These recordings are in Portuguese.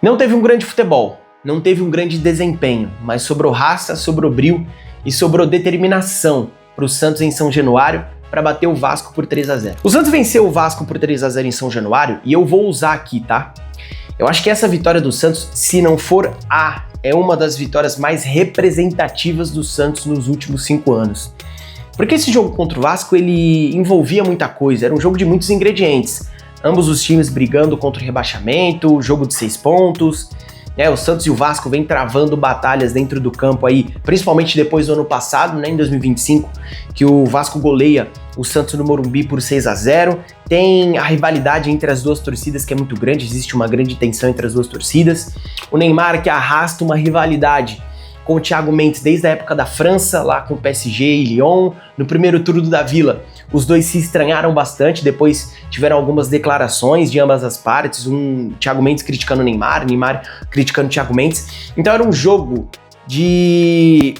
Não teve um grande futebol, não teve um grande desempenho, mas sobrou raça, sobrou brio e sobrou determinação para o Santos em São Januário para bater o Vasco por 3-0. O Santos venceu o Vasco por 3-0 em São Januário e eu vou usar aqui, tá? Eu acho que essa vitória do Santos, se não for é uma das vitórias mais representativas do Santos nos últimos 5 anos. Porque esse jogo contra o Vasco, ele envolvia muita coisa, era um jogo de muitos ingredientes. Ambos os times brigando contra o rebaixamento, jogo de 6 pontos. O Santos e o Vasco vêm travando batalhas dentro do campo aí, principalmente depois do ano passado, em 2025, que o Vasco goleia o Santos no Morumbi por 6-0. Tem a rivalidade entre as duas torcidas que é muito grande, existe uma grande tensão entre as duas torcidas. O Neymar que arrasta uma rivalidade com o Thiago Mendes desde a época da França, lá com o PSG e Lyon. No primeiro turno da Vila, os dois se estranharam bastante, depois tiveram algumas declarações de ambas as partes, Thiago Mendes criticando o Neymar criticando o Thiago Mendes. Então era um jogo de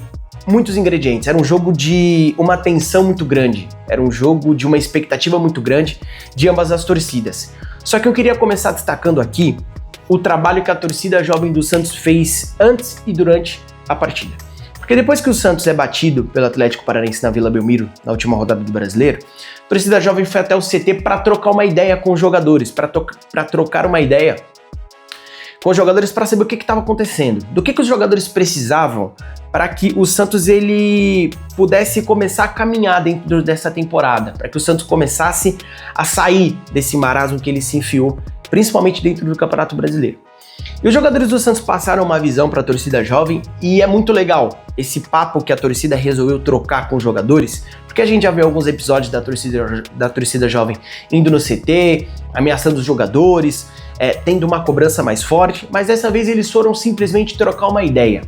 muitos ingredientes, era um jogo de uma tensão muito grande, era um jogo de uma expectativa muito grande de ambas as torcidas. Só que eu queria começar destacando aqui o trabalho que a torcida jovem do Santos fez antes e durante a partida. Porque depois que o Santos é batido pelo Atlético Paranaense na Vila Belmiro, na última rodada do Brasileiro, a torcida jovem foi até o CT para trocar uma ideia com os jogadores, para trocar uma ideia com os jogadores para saber o que estava acontecendo, do que os jogadores precisavam para que o Santos ele pudesse começar a caminhar dentro dessa temporada, para que o Santos começasse a sair desse marasmo que ele se enfiou, principalmente dentro do Campeonato Brasileiro. E os jogadores do Santos passaram uma visão para a torcida jovem e é muito legal esse papo que a torcida resolveu trocar com os jogadores, porque a gente já viu alguns episódios da torcida jovem indo no CT, ameaçando os jogadores, tendo uma cobrança mais forte, mas dessa vez eles foram simplesmente trocar uma ideia.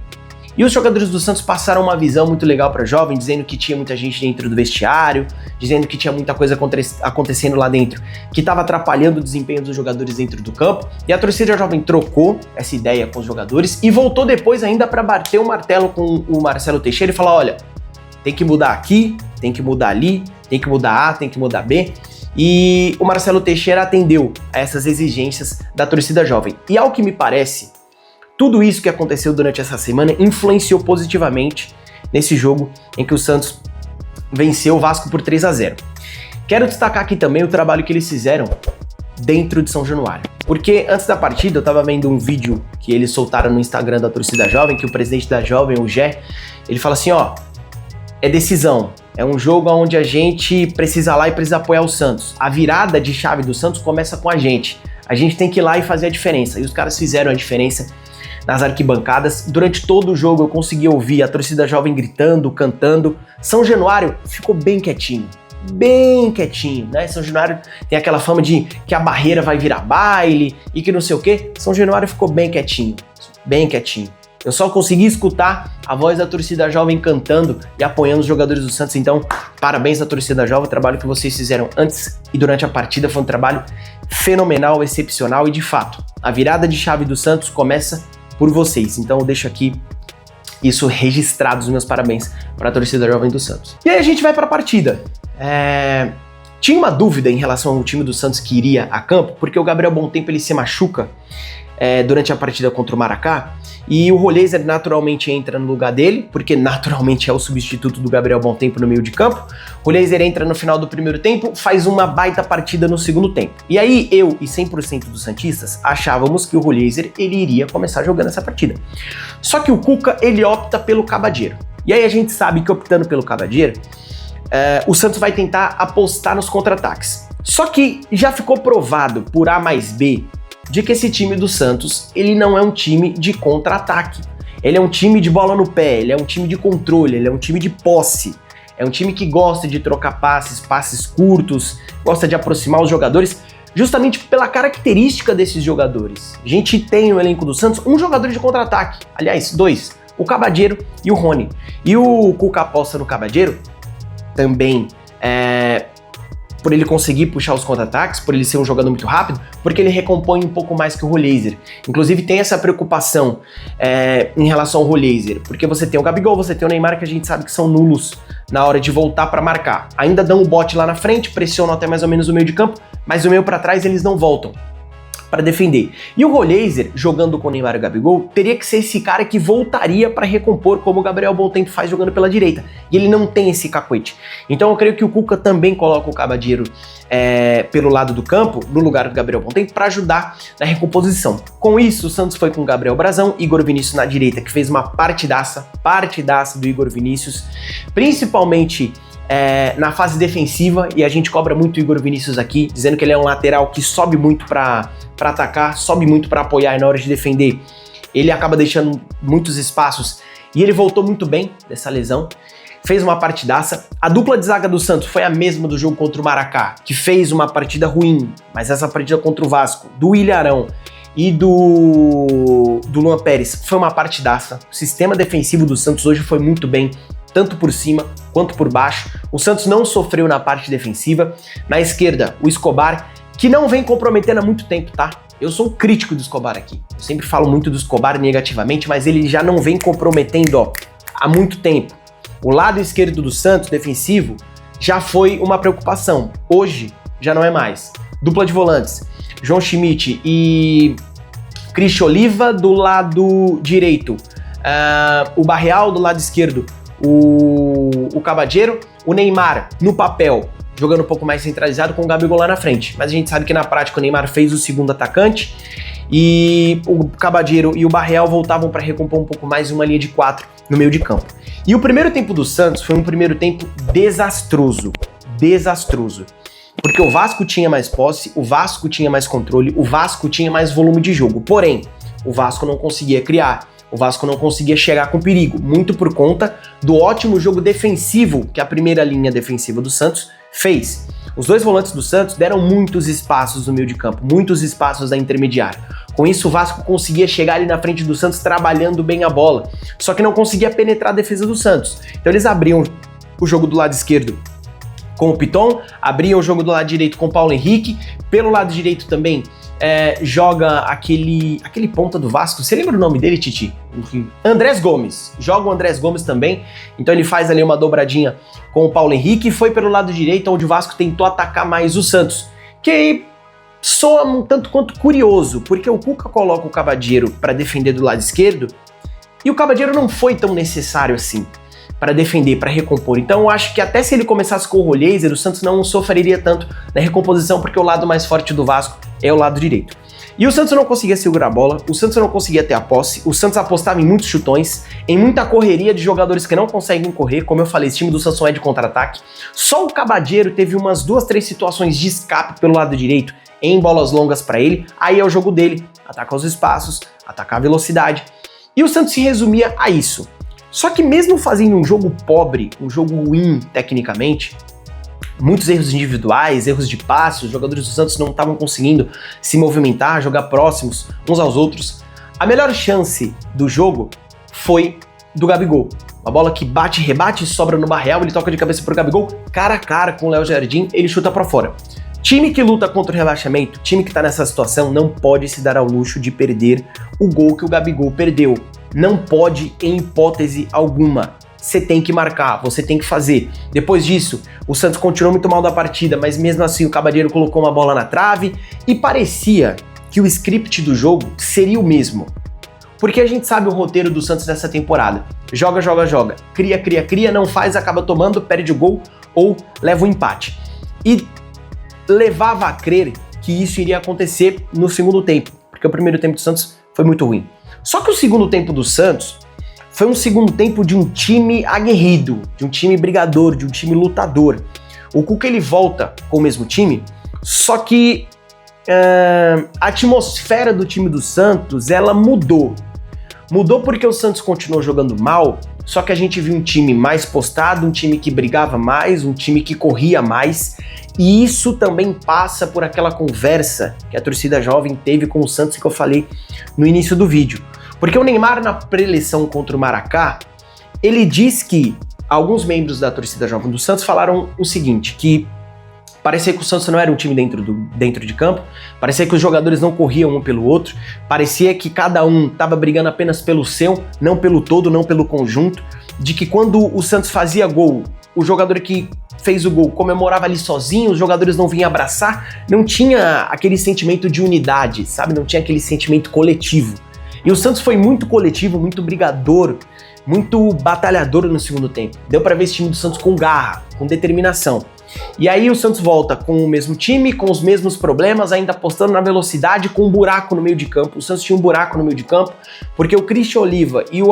E os jogadores do Santos passaram uma visão muito legal para a jovem, dizendo que tinha muita gente dentro do vestiário, dizendo que tinha muita coisa acontecendo lá dentro, que estava atrapalhando o desempenho dos jogadores dentro do campo. E a torcida jovem trocou essa ideia com os jogadores e voltou depois ainda para bater o martelo com o Marcelo Teixeira e falar: olha, tem que mudar aqui, tem que mudar ali, tem que mudar A, tem que mudar B. E o Marcelo Teixeira atendeu a essas exigências da torcida jovem. E ao que me parece, tudo isso que aconteceu durante essa semana influenciou positivamente nesse jogo em que o Santos venceu o Vasco por 3-0. Quero destacar aqui também o trabalho que eles fizeram dentro de São Januário. Porque antes da partida eu tava vendo um vídeo que eles soltaram no Instagram da torcida jovem, que o presidente da jovem, o Gé, ele fala assim, é decisão. É um jogo onde a gente precisa ir lá e precisa apoiar o Santos. A virada de chave do Santos começa com a gente. A gente tem que ir lá e fazer a diferença. E os caras fizeram a diferença nas arquibancadas. Durante todo o jogo eu consegui ouvir a torcida jovem gritando, cantando. São Januário ficou bem quietinho, né? São Januário tem aquela fama de que a barreira vai virar baile e que não sei o quê. São Januário ficou bem quietinho. Eu só consegui escutar a voz da torcida jovem cantando e apoiando os jogadores do Santos. Então, parabéns à torcida jovem. O trabalho que vocês fizeram antes e durante a partida foi um trabalho fenomenal, excepcional e, de fato, a virada de chave do Santos começa por vocês. Então, eu deixo aqui isso registrado, os meus parabéns para a torcida jovem do Santos. E aí a gente vai para a partida. Tinha uma dúvida em relação ao time do Santos que iria a campo, porque o Gabriel Bontempo ele se machuca durante a partida contra o Maracá, e o Roleiser naturalmente entra no lugar dele, porque naturalmente é o substituto do Gabriel Bontempo no meio de campo. O Roleiser entra no final do primeiro tempo, faz uma baita partida no segundo tempo. E aí eu e 100% dos santistas achávamos que o Roleiser ele iria começar jogando essa partida. Só que o Cuca ele opta pelo Cabadeiro. E aí a gente sabe que optando pelo Cabadeiro, o Santos vai tentar apostar nos contra-ataques. Só que já ficou provado por A mais B de que esse time do Santos, ele não é um time de contra-ataque. Ele é um time de bola no pé, ele é um time de controle, ele é um time de posse. É um time que gosta de trocar passes curtos, gosta de aproximar os jogadores, justamente pela característica desses jogadores. A gente tem no elenco do Santos um jogador de contra-ataque, aliás, 2, o Cabadeiro e o Rony. E o Cuca aposta no Cabadeiro também por ele conseguir puxar os contra-ataques, por ele ser um jogador muito rápido, porque ele recompõe um pouco mais que o Roleiser. Inclusive tem essa preocupação em relação ao Roleiser, porque você tem o Gabigol, você tem o Neymar, que a gente sabe que são nulos na hora de voltar para marcar. Ainda dão o bote lá na frente, pressionam até mais ou menos o meio de campo, mas do meio para trás eles não voltam. para defender. E o Rollheiser, jogando com o Neymar e o Gabigol, teria que ser esse cara que voltaria para recompor, como o Gabriel Bontempo faz jogando pela direita. E ele não tem esse cacuete. Então eu creio que o Cuca também coloca o Cabadeiro pelo lado do campo, no lugar do Gabriel Bontempo, para ajudar na recomposição. Com isso, o Santos foi com o Gabriel Brazão, Igor Vinícius na direita, que fez uma partidaça do Igor Vinícius, principalmente na fase defensiva, e a gente cobra muito o Igor Vinícius aqui, dizendo que ele é um lateral que sobe muito para atacar, sobe muito para apoiar, e na hora de defender ele acaba deixando muitos espaços, e ele voltou muito bem dessa lesão, fez uma partidaça. A dupla de zaga do Santos foi a mesma do jogo contra o Maracá, que fez uma partida ruim, mas essa partida contra o Vasco, do Ilharão e do Luan Pérez, foi uma partidaça. O sistema defensivo do Santos hoje foi muito bem, tanto por cima quanto por baixo. O Santos não sofreu na parte defensiva. Na esquerda, o Escobar, que não vem comprometendo há muito tempo, tá? Eu sou um crítico do Escobar aqui. Eu sempre falo muito do Escobar negativamente, mas ele já não vem comprometendo há muito tempo. O lado esquerdo do Santos, defensivo, já foi uma preocupação. Hoje, já não é mais. Dupla de volantes, João Schmidt e Christian Oliva do lado direito. O Barreal do lado esquerdo, o Cabadeiro, o Neymar no papel, jogando um pouco mais centralizado com o Gabigol lá na frente. Mas a gente sabe que na prática o Neymar fez o segundo atacante e o Cabadeiro e o Barreal voltavam para recompor um pouco mais uma linha de 4 no meio de campo. E o primeiro tempo do Santos foi um primeiro tempo desastroso. Porque o Vasco tinha mais posse, o Vasco tinha mais controle, o Vasco tinha mais volume de jogo. Porém, o Vasco não conseguia criar. O Vasco não conseguia chegar com perigo, muito por conta do ótimo jogo defensivo que a primeira linha defensiva do Santos fez. Os dois volantes do Santos deram muitos espaços no meio de campo, muitos espaços da intermediária. Com isso, o Vasco conseguia chegar ali na frente do Santos trabalhando bem a bola, só que não conseguia penetrar a defesa do Santos. Então eles abriam o jogo do lado esquerdo com o Piton, abriam o jogo do lado direito com o Paulo Henrique, pelo lado direito também joga aquele ponta do Vasco, você lembra o nome dele, Titi? Andrés Gomes, joga o Andrés Gomes também, então ele faz ali uma dobradinha com o Paulo Henrique e foi pelo lado direito onde o Vasco tentou atacar mais o Santos, que soa um tanto quanto curioso, porque o Cuca coloca o Cabadeiro para defender do lado esquerdo e o Cabadeiro não foi tão necessário assim para defender, para recompor. Então eu acho que até se ele começasse com o Rollheiser, o Santos não sofreria tanto na recomposição, porque o lado mais forte do Vasco é o lado direito. E o Santos não conseguia segurar a bola, o Santos não conseguia ter a posse, o Santos apostava em muitos chutões, em muita correria de jogadores que não conseguem correr, como eu falei, esse time do Santos é de contra-ataque. Só o Cabadeiro teve umas 2, 3 situações de escape pelo lado direito, em bolas longas para ele, aí é o jogo dele, atacar os espaços, atacar a velocidade. E o Santos se resumia a isso. Só que mesmo fazendo um jogo pobre, um jogo ruim tecnicamente, muitos erros individuais, erros de passe, os jogadores do Santos não estavam conseguindo se movimentar, jogar próximos uns aos outros, a melhor chance do jogo foi do Gabigol. Uma bola que bate, rebate, sobra no Barreal, ele toca de cabeça pro Gabigol, cara a cara com o Léo Jardim, ele chuta pra fora. Time que luta contra o rebaixamento, time que tá nessa situação, não pode se dar ao luxo de perder o gol que o Gabigol perdeu. Não pode em hipótese alguma. Você tem que marcar, você tem que fazer. Depois disso, o Santos continuou muito mal da partida, mas mesmo assim o Cabadeiro colocou uma bola na trave e parecia que o script do jogo seria o mesmo. Porque a gente sabe o roteiro do Santos nessa temporada. Joga, joga, joga. Cria, cria, cria, não faz, acaba tomando, perde o gol ou leva o empate. E levava a crer que isso iria acontecer no segundo tempo, porque o primeiro tempo do Santos foi muito ruim. Só que o segundo tempo do Santos foi um segundo tempo de um time aguerrido, de um time brigador, de um time lutador. O Cuca ele volta com o mesmo time, só que a atmosfera do time do Santos ela mudou. Mudou porque o Santos continuou jogando mal, só que a gente viu um time mais postado, um time que brigava mais, um time que corria mais, e isso também passa por aquela conversa que a torcida jovem teve com o Santos que eu falei no início do vídeo. Porque o Neymar, na pré-eleição contra o Maracá, ele diz que alguns membros da torcida jovem do Santos falaram o seguinte, que parecia que o Santos não era um time dentro de campo, parecia que os jogadores não corriam um pelo outro, parecia que cada um estava brigando apenas pelo seu, não pelo todo, não pelo conjunto, de que quando o Santos fazia gol, o jogador que fez o gol, comemorava ali sozinho, os jogadores não vinham abraçar, não tinha aquele sentimento de unidade, sabe? Não tinha aquele sentimento coletivo. E o Santos foi muito coletivo, muito brigador, muito batalhador no segundo tempo. Deu pra ver esse time do Santos com garra, com determinação. E aí o Santos volta com o mesmo time, com os mesmos problemas, ainda apostando na velocidade, com um buraco no meio de campo. O Santos tinha um buraco no meio de campo, porque o Christian Oliva e o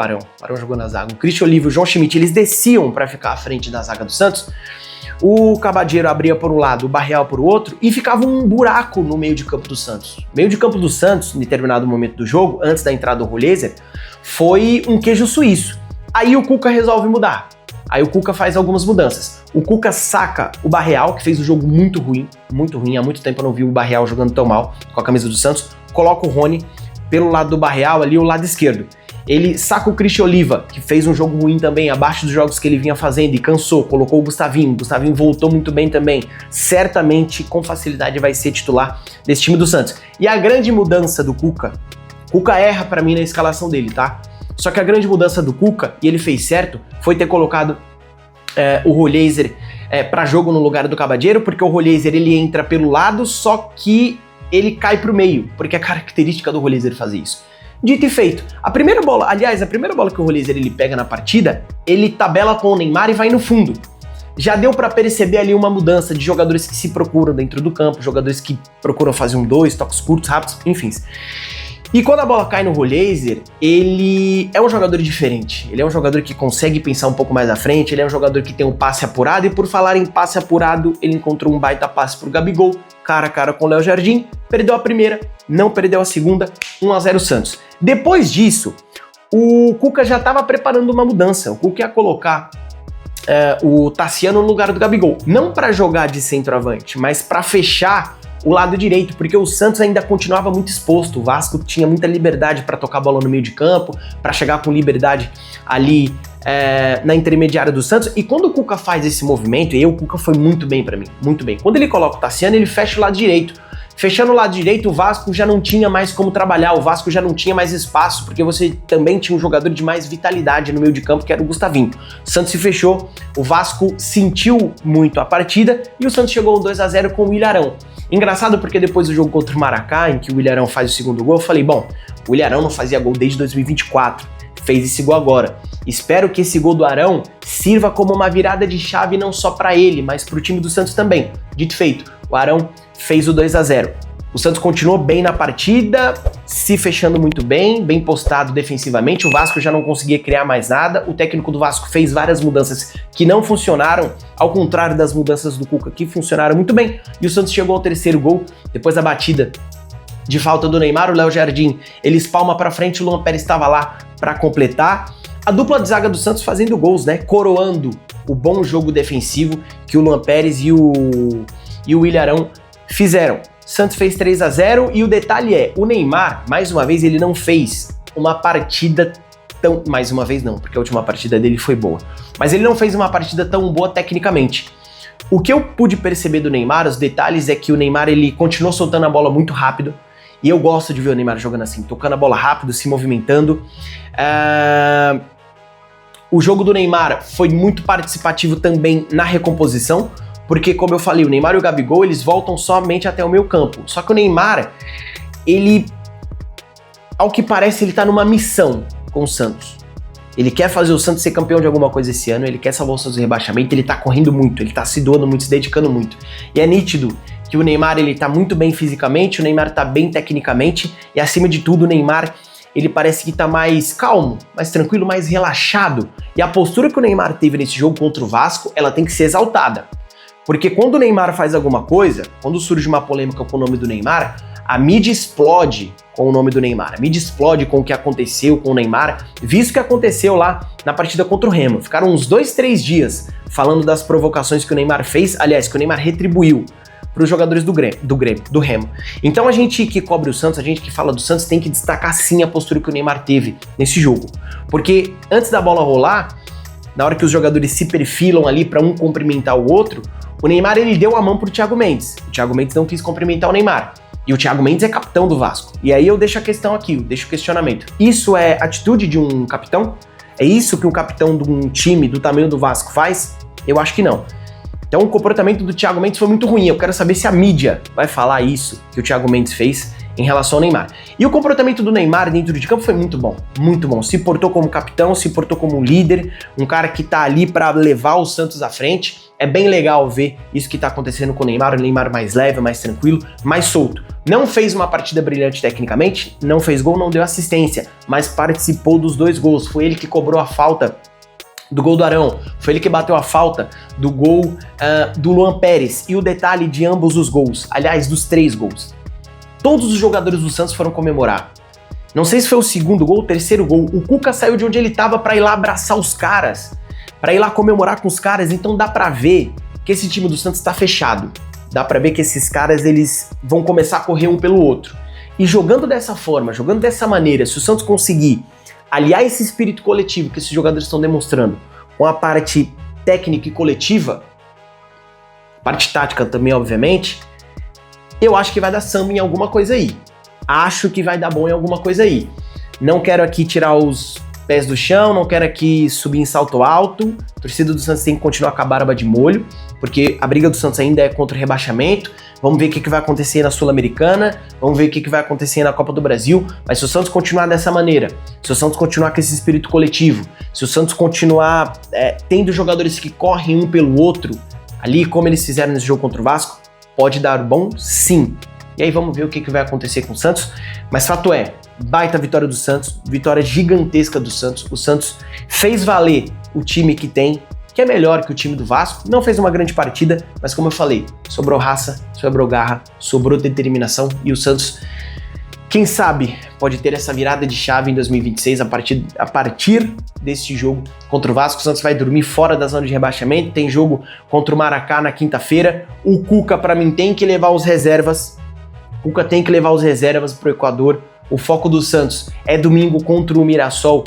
Arão jogou na zaga, o Christian Oliva e o João Schmidt, eles desciam para ficar à frente da zaga do Santos. O Cabadeiro abria por um lado, o Barreal por outro, e ficava um buraco no meio de campo do Santos. O meio de campo do Santos, em determinado momento do jogo, antes da entrada do Rohleder, foi um queijo suíço. Aí o Cuca resolve mudar. Aí o Cuca faz algumas mudanças. O Cuca saca o Barreal, que fez um jogo muito ruim. Há muito tempo eu não vi o Barreal jogando tão mal com a camisa do Santos. Coloca o Rony pelo lado do Barreal, ali o lado esquerdo. Ele saca o Christian Oliva, que fez um jogo ruim também, abaixo dos jogos que ele vinha fazendo e cansou. Colocou o Gustavinho voltou muito bem também. Certamente, com facilidade, vai ser titular desse time do Santos. E a grande mudança do Cuca erra pra mim na escalação dele, tá? Só que a grande mudança do Cuca, e ele fez certo, foi ter colocado o Rohleder para jogo no lugar do Cabadeiro, porque o Rohleder ele entra pelo lado, só que ele cai pro meio, porque é característica do Rohleder fazer isso. Dito e feito, a primeira bola que o Rohleder ele pega na partida, ele tabela com o Neymar e vai no fundo. Já deu para perceber ali uma mudança de jogadores que se procuram dentro do campo, jogadores que procuram fazer 1-2, toques curtos, rápidos, enfim. E quando a bola cai no Rohleder, ele é um jogador diferente. Ele é um jogador que consegue pensar um pouco mais à frente, ele é um jogador que tem um passe apurado, e por falar em passe apurado, ele encontrou um baita passe pro Gabigol, cara a cara com o Léo Jardim, perdeu a primeira, não perdeu a segunda, 1-0 Santos. Depois disso, o Cuca já estava preparando uma mudança. O Cuca ia colocar o Tassiano no lugar do Gabigol. Não para jogar de centroavante, mas para fechar o lado direito, porque o Santos ainda continuava muito exposto. O Vasco tinha muita liberdade para tocar a bola no meio de campo, para chegar com liberdade ali na intermediária do Santos. E quando o Cuca faz esse movimento, o Cuca foi muito bem para mim, muito bem. Quando ele coloca o Tassiano, ele fecha o lado direito. Fechando o lado direito, o Vasco já não tinha mais como trabalhar, o Vasco já não tinha mais espaço, porque você também tinha um jogador de mais vitalidade no meio de campo, que era o Gustavinho. O Santos se fechou, o Vasco sentiu muito a partida e o Santos chegou ao 2-0 com o Ilharão. Engraçado porque depois do jogo contra o Maracá, em que o Ilharão faz o segundo gol, eu falei, bom, o Ilharão não fazia gol desde 2024, fez esse gol agora. Espero que esse gol do Arão sirva como uma virada de chave não só para ele, mas para o time do Santos também. Dito e feito, o Arão fez o 2-0. O Santos continuou bem na partida, se fechando muito bem, bem postado defensivamente. O Vasco já não conseguia criar mais nada. O técnico do Vasco fez várias mudanças que não funcionaram, ao contrário das mudanças do Cuca, que funcionaram muito bem. E o Santos chegou ao terceiro gol, depois da batida de falta do Neymar. O Léo Jardim, ele espalma para frente, o Luan Pérez estava lá para completar. A dupla de zaga do Santos fazendo gols, né? Coroando o bom jogo defensivo que o Luan Pérez e o Ilharão fizeram. Santos fez 3-0 e o detalhe é, o Neymar, mais uma vez, ele não fez uma partida tão... Mais uma vez não, porque a última partida dele foi boa. Mas ele não fez uma partida tão boa tecnicamente. O que eu pude perceber do Neymar, os detalhes, é que o Neymar, ele continuou soltando a bola muito rápido. E eu gosto de ver o Neymar jogando assim, tocando a bola rápido, se movimentando. O jogo do Neymar foi muito participativo também na recomposição, porque, como eu falei, o Neymar e o Gabigol, eles voltam somente até o meio campo. Só que o Neymar, ele, ao que parece, ele tá numa missão com o Santos. Ele quer fazer o Santos ser campeão de alguma coisa esse ano, ele quer salvar o Santos do rebaixamento, ele tá correndo muito, ele tá se doando muito, se dedicando muito. E é nítido que o Neymar, ele tá muito bem fisicamente, o Neymar tá bem tecnicamente, e acima de tudo, o Neymar, ele parece que tá mais calmo, mais tranquilo, mais relaxado. E a postura que o Neymar teve nesse jogo contra o Vasco, ela tem que ser exaltada. Porque quando o Neymar faz alguma coisa, quando surge uma polêmica com o nome do Neymar, a mídia explode com o nome do Neymar. A mídia explode com o que aconteceu com o Neymar, visto que aconteceu lá na partida contra o Remo. Ficaram uns 2-3 dias falando das provocações que o Neymar fez, aliás, que o Neymar retribuiu para os jogadores do Remo. Então a gente que cobre o Santos, a gente que fala do Santos, tem que destacar sim a postura que o Neymar teve nesse jogo. Porque antes da bola rolar, na hora que os jogadores se perfilam ali para um cumprimentar o outro, o Neymar, ele deu a mão pro Thiago Mendes. O Thiago Mendes não quis cumprimentar o Neymar. E o Thiago Mendes é capitão do Vasco. E aí eu deixo a questão aqui, eu deixo o questionamento. Isso é atitude de um capitão? É isso que um capitão de um time do tamanho do Vasco faz? Eu acho que não. Então o comportamento do Thiago Mendes foi muito ruim. Eu quero saber se a mídia vai falar isso que o Thiago Mendes fez em relação ao Neymar. E o comportamento do Neymar dentro de campo foi muito bom, muito bom. Se portou como capitão, se portou como líder, um cara que tá ali para levar o Santos à frente. É bem legal ver isso que tá acontecendo com o Neymar mais leve, mais tranquilo, mais solto. Não fez uma partida brilhante tecnicamente, não fez gol, não deu assistência, mas participou dos 2 gols. Foi ele que cobrou a falta do gol do Arão, foi ele que bateu a falta do gol do Luan Pérez. E o detalhe de ambos os gols, aliás, dos 3 gols. Todos os jogadores do Santos foram comemorar. Não sei se foi o 2º gol, o 3º gol. O Cuca saiu de onde ele tava pra ir lá abraçar os caras, pra ir lá comemorar com os caras. Então dá pra ver que esse time do Santos tá fechado. Dá pra ver que esses caras, eles vão começar a correr um pelo outro. E jogando dessa forma, jogando dessa maneira, se o Santos conseguir aliar esse espírito coletivo que esses jogadores estão demonstrando com a parte técnica e coletiva, parte tática também, obviamente, eu acho que vai dar samba em alguma coisa aí. Acho que vai dar bom em alguma coisa aí. Não quero aqui tirar os pés do chão, não quero aqui subir em salto alto. A torcida do Santos tem que continuar com a barba de molho, porque a briga do Santos ainda é contra o rebaixamento. Vamos ver o que vai acontecer na Sul-Americana, vamos ver o que vai acontecer na Copa do Brasil. Mas se o Santos continuar dessa maneira, se o Santos continuar com esse espírito coletivo, se o Santos continuar tendo jogadores que correm um pelo outro, ali como eles fizeram nesse jogo contra o Vasco, pode dar bom sim. E aí vamos ver o que vai acontecer com o Santos. Mas fato é, baita vitória do Santos, vitória gigantesca do Santos. O Santos fez valer o time que tem, que é melhor que o time do Vasco. Não fez uma grande partida, mas como eu falei, sobrou raça, sobrou garra, sobrou determinação. E o Santos, quem sabe, pode ter essa virada de chave em 2026 a partir desse jogo contra o Vasco. O Santos vai dormir fora da zona de rebaixamento, tem jogo contra o Maracá na quinta-feira. O Cuca, para mim, tem que levar os reservas. O Cuca tem que levar os reservas pro Equador. O foco do Santos é domingo contra o Mirassol,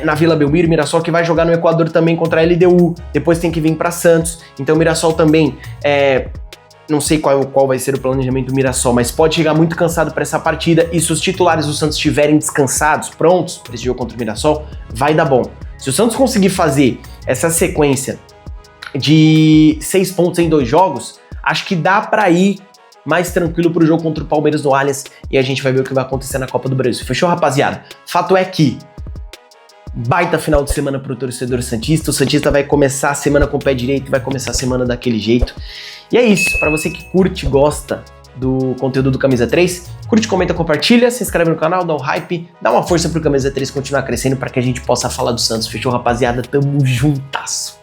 na Vila Belmiro. Mirassol que vai jogar no Equador também contra a LDU. Depois tem que vir para Santos. Então o Mirassol também não sei qual vai ser o planejamento do Mirassol, mas pode chegar muito cansado para essa partida. E se os titulares do Santos estiverem descansados, prontos para esse jogo contra o Mirassol, vai dar bom. Se o Santos conseguir fazer essa sequência de 6 pontos em 2 jogos, acho que dá para ir mais tranquilo pro jogo contra o Palmeiras no Allianz, e a gente vai ver o que vai acontecer na Copa do Brasil. Fechou, rapaziada? Fato é que baita final de semana pro torcedor santista. O santista vai começar a semana com o pé direito, vai começar a semana daquele jeito. E é isso, para você que curte, gosta do conteúdo do Camisa 3, curte, comenta, compartilha, se inscreve no canal, dá um hype, dá uma força pro Camisa 3 continuar crescendo para que a gente possa falar do Santos. Fechou, rapaziada? Tamo juntasso!